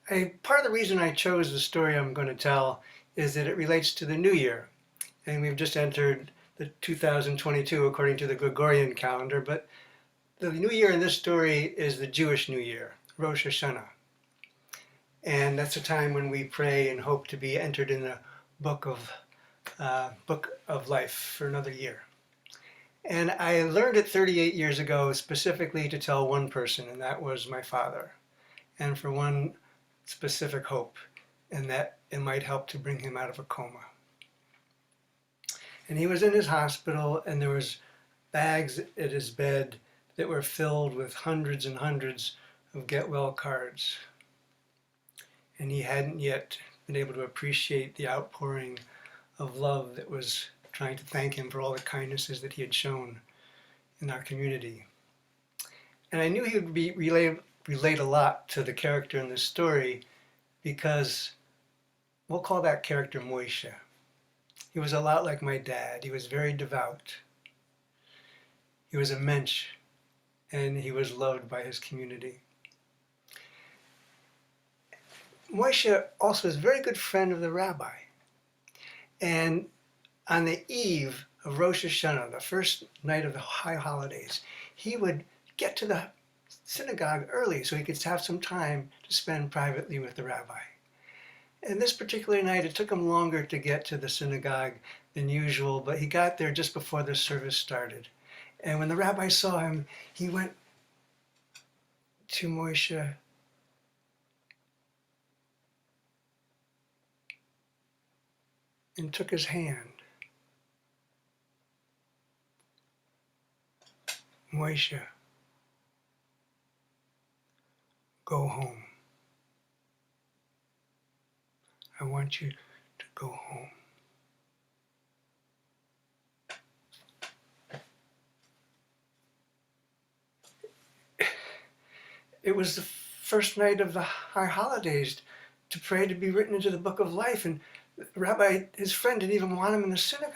Part of the reason I chose the story I'm going to tell is that it relates to the new year. And we've just entered the 2022 according to the Gregorian calendar, but the new year in this story is the Jewish New Year, Rosh Hashanah. And that's a time when we pray and hope to be entered in the book of life for another year. And I learned it 38 years ago specifically to tell one person, and that was my father, and for one specific hope, and that it might help to bring him out of a coma. And he was in his hospital, and there was bags at his bed that were filled with hundreds and hundreds of get well cards. And he hadn't yet been able to appreciate the outpouring of love that was trying to thank him for all the kindnesses that he had shown in our community. And I knew he would relate a lot to the character in this story because we'll call that character Moishe. He was a lot like my dad. He was very devout. He was a mensch, and he was loved by his community. Moishe also is a very good friend of the rabbi. And on the eve of Rosh Hashanah, the first night of the high holidays, he would get to the synagogue early so he could have some time to spend privately with the rabbi. And this particular night, it took him longer to get to the synagogue than usual, but he got there just before the service started. And when the rabbi saw him, he went to Moishe and took his hand. Moishe, go home. I want you to go home. It was the first night of the high holidays to pray to be written into the book of life, and the rabbi, his friend, didn't even want him in the synagogue.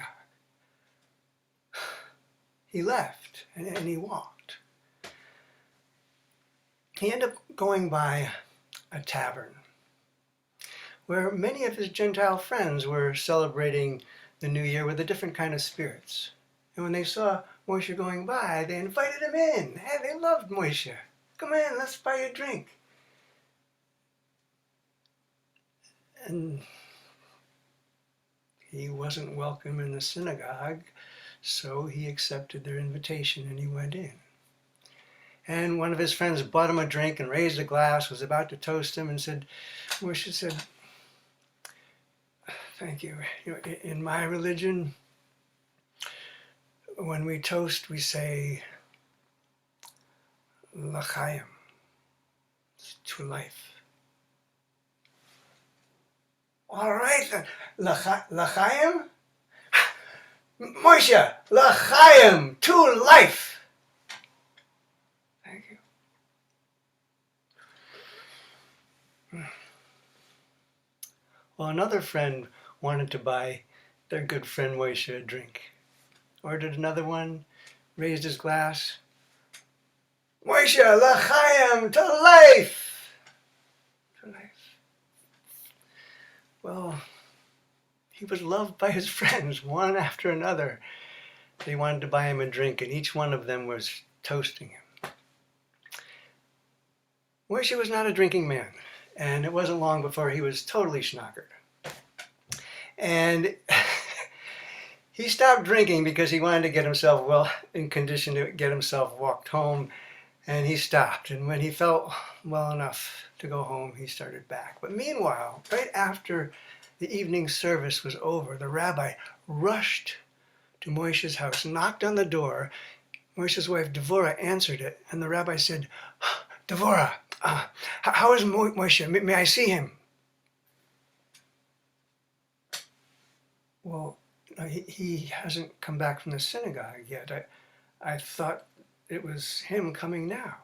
He left and he walked. He ended up going by a tavern where many of his Gentile friends were celebrating the new year with a different kind of spirits. And when they saw Moishe going by, they invited him in. Hey, they loved Moishe. Come in, let's buy you a drink. And he wasn't welcome in the synagogue, so he accepted their invitation and he went in. And one of his friends bought him a drink and raised a glass, was about to toast him, and Moishe said, thank you. In my religion, when we toast, we say, L'chaim, to life. All right then, L'chaim? Moishe, L'chaim, to life. Thank you. Well, another friend wanted to buy their good friend Moishe a drink. Ordered another one, raised his glass. Moishe, L'chaim, to life! To life. Well, he was loved by his friends, one after another. They wanted to buy him a drink, and each one of them was toasting him. Moishe was not a drinking man, and it wasn't long before he was totally schnockered. And he stopped drinking because he wanted to get himself well in condition to get himself walked home, and he stopped. And when he felt well enough to go home, he started back. But meanwhile, right after the evening service was over, the rabbi rushed to Moishe's house, knocked on the door. Moishe's wife, Devorah, answered it, and the rabbi said, Devorah, how is Moishe? May I see him? Well, he hasn't come back from the synagogue yet. I thought it was him coming now.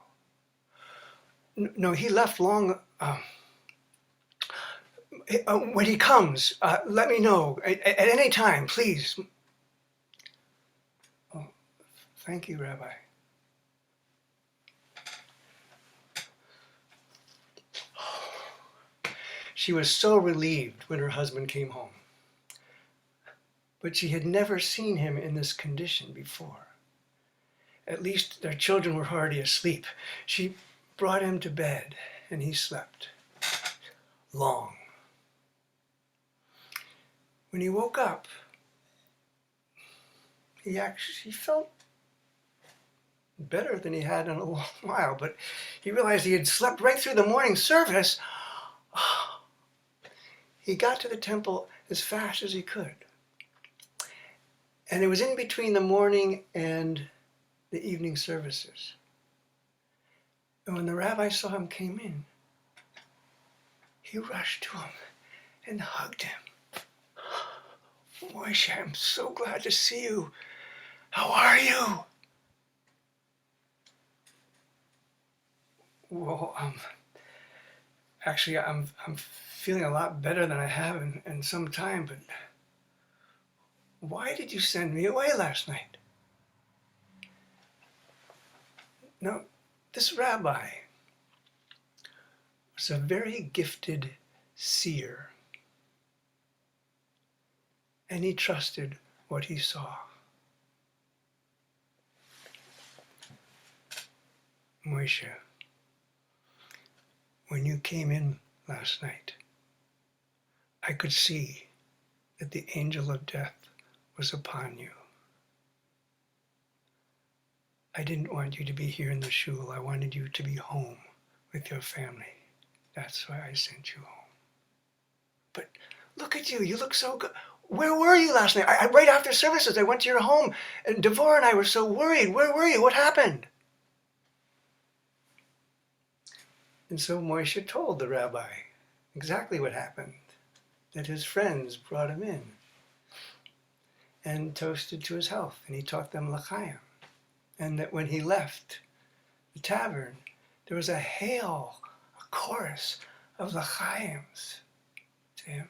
No, he left long. When he comes, let me know at any time, please. Oh, thank you, Rabbi. She was so relieved when her husband came home. But she had never seen him in this condition before. At least their children were already asleep. She brought him to bed, and he slept long. When he woke up, he felt better than he had in a long while, but he realized he had slept right through the morning service. He got to the temple as fast as he could. And it was in between the morning and the evening services. And when the rabbi saw him came in, he rushed to him and hugged him. Moishe, I'm so glad to see you. How are you? Well, actually, I'm feeling a lot better than I have in some time, but why did you send me away last night? Now, this rabbi was a very gifted seer, and he trusted what he saw. Moishe, when you came in last night, I could see that the angel of death was upon you. I didn't want you to be here in the shul. I wanted you to be home with your family. That's why I sent you home. But look at you. You look so good. Where were you last night? Right after services, I went to your home, and Devorah and I were so worried. Where were you? What happened? And so Moishe told the rabbi exactly what happened, that his friends brought him in and toasted to his health, and he taught them l'chaim. And that when he left the tavern, there was a chorus of l'chaims to him.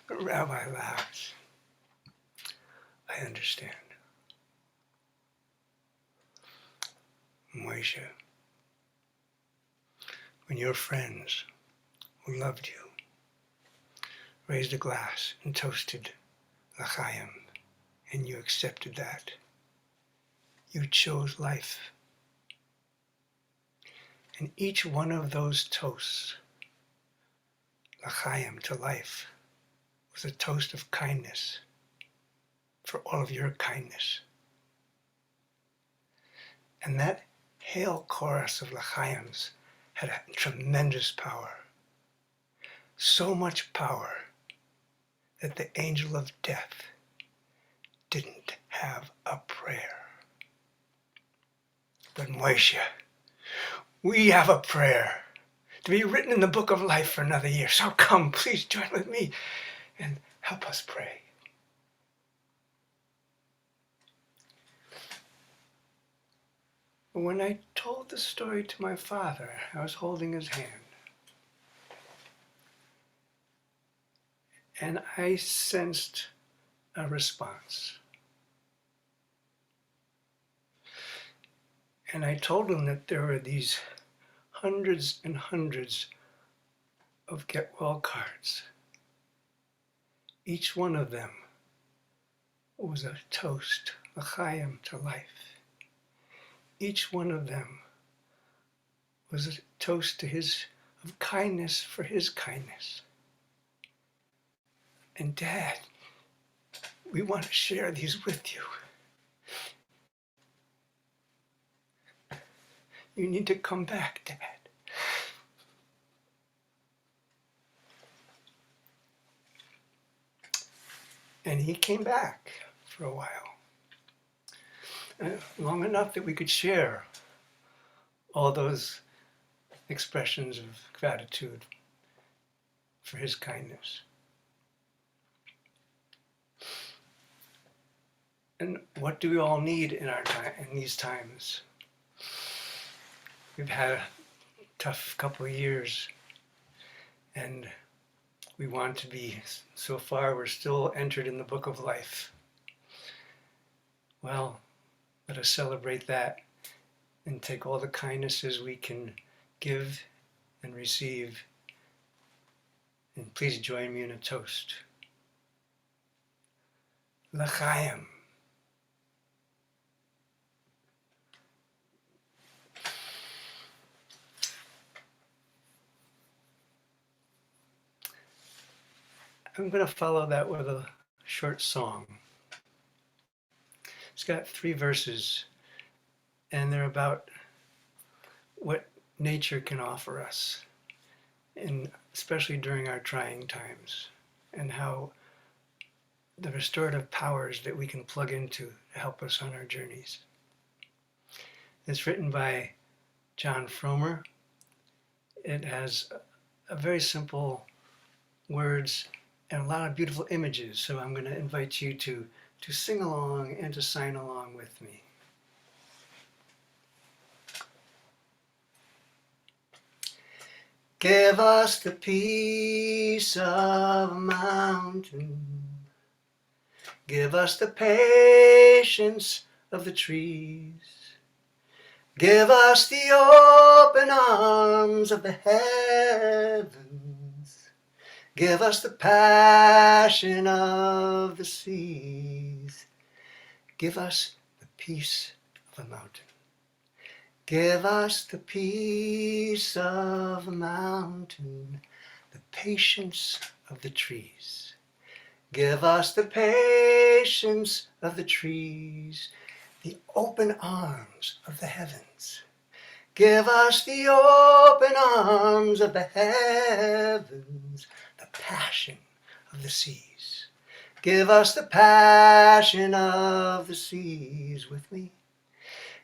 The rabbi laughed. I understand. Moishe, when your friends who loved you raised a glass and toasted l'chaim, and you accepted that, you chose life. And each one of those toasts, l'chaim, to life, was a toast of kindness for all of your kindness. And that hail chorus of l'chaims had a tremendous power. So much power that the angel of death didn't have a prayer. But Moishe, we have a prayer to be written in the book of life for another year. So come, please join with me and help us pray. When I told the story to my father, I was holding his hand. And I sensed a response. And I told him that there were these hundreds and hundreds of get well cards. Each one of them was a toast, l'chaim, to life. Each one of them was a toast to of kindness for his kindness. And Dad, we want to share these with you. You need to come back, Dad. And he came back for a while. Long enough that we could share all those expressions of gratitude for his kindness. And what do we all need in our time, in these times? We've had a tough couple of years, and we want to be, so far we're still entered in the book of life. Well, let us celebrate that and take all the kindnesses we can give and receive. And please join me in a toast. L'chaim. I'm going to follow that with a short song. It's got 3 verses, and they're about what nature can offer us, and especially during our trying times, and how the restorative powers that we can plug into to help us on our journeys. It's written by John Fromer. It has a very simple words and a lot of beautiful images, so I'm going to invite you to sing along and to sign along with me. Give us the peace of a mountain. Give us the patience of the trees. Give us the open arms of the heavens. Give us the passion of the seas. Give us the peace of a mountain. Give us the peace of a mountain, the patience of the trees. Give us the patience of the trees, the open arms of the heavens. Give us the open arms of the heavens, the passion of the seas. Give us the passion of the seas with me.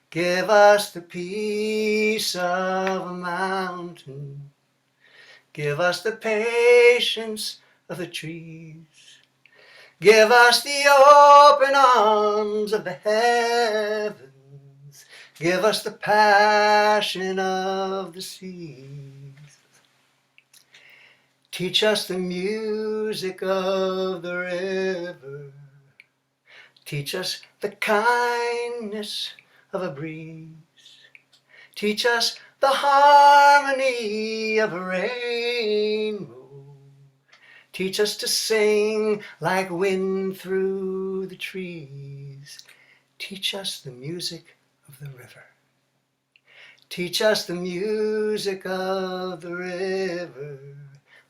Give us the peace of a mountain. Give us the patience of the trees. Give us the open arms of the heavens. Give us the passion of the seas. Teach us the music of the river. Teach us the kindness of a breeze. Teach us the harmony of a rainbow. Teach us to sing like wind through the trees. Teach us the music of the river. Teach us the music of the river,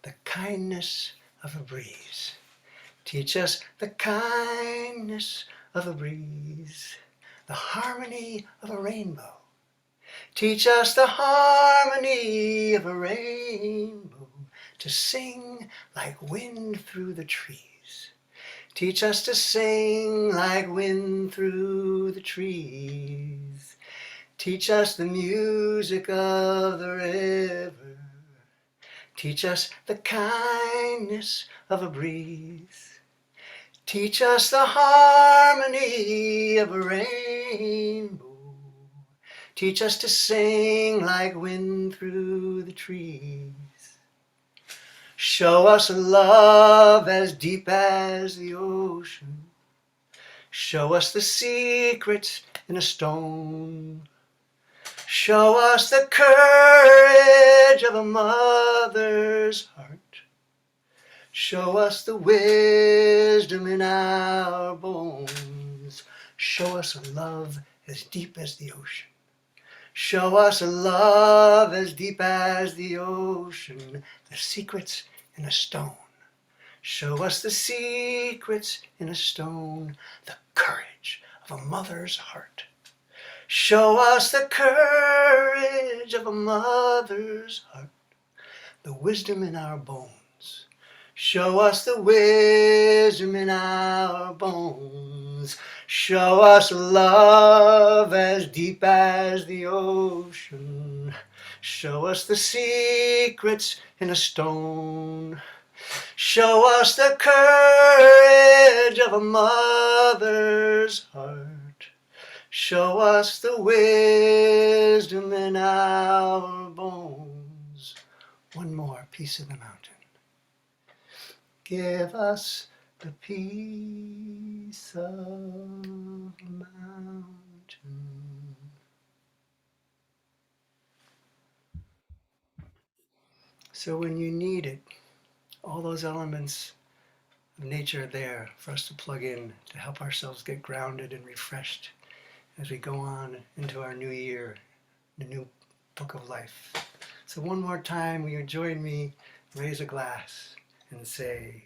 the kindness of a breeze. Teach us the kindness of a breeze, the harmony of a rainbow. Teach us the harmony of a rainbow, to sing like wind through the trees. Teach us to sing like wind through the trees. Teach us the music of the river. Teach us the kindness of a breeze. Teach us the harmony of a rainbow. Teach us to sing like wind through the trees. Show us a love as deep as the ocean. Show us the secrets in a stone. Show us the courage of a mother's heart. Show us the wisdom in our bones. Show us a love as deep as the ocean. Show us a love as deep as the ocean, the secrets in a stone. Show us the secrets in a stone, the courage of a mother's heart. Show us the courage of a mother's heart, the wisdom in our bones. Show us the wisdom in our bones. Show us love as deep as the ocean. Show us the secrets in a stone. Show us the courage of a mother's heart. Show us the wisdom in our bones. One more piece of the mountain. Give us the peace of a mountain. So when you need it, all those elements of nature are there for us to plug in to help ourselves get grounded and refreshed as we go on into our new year, the new book of life. So one more time, will you join me, raise a glass and say,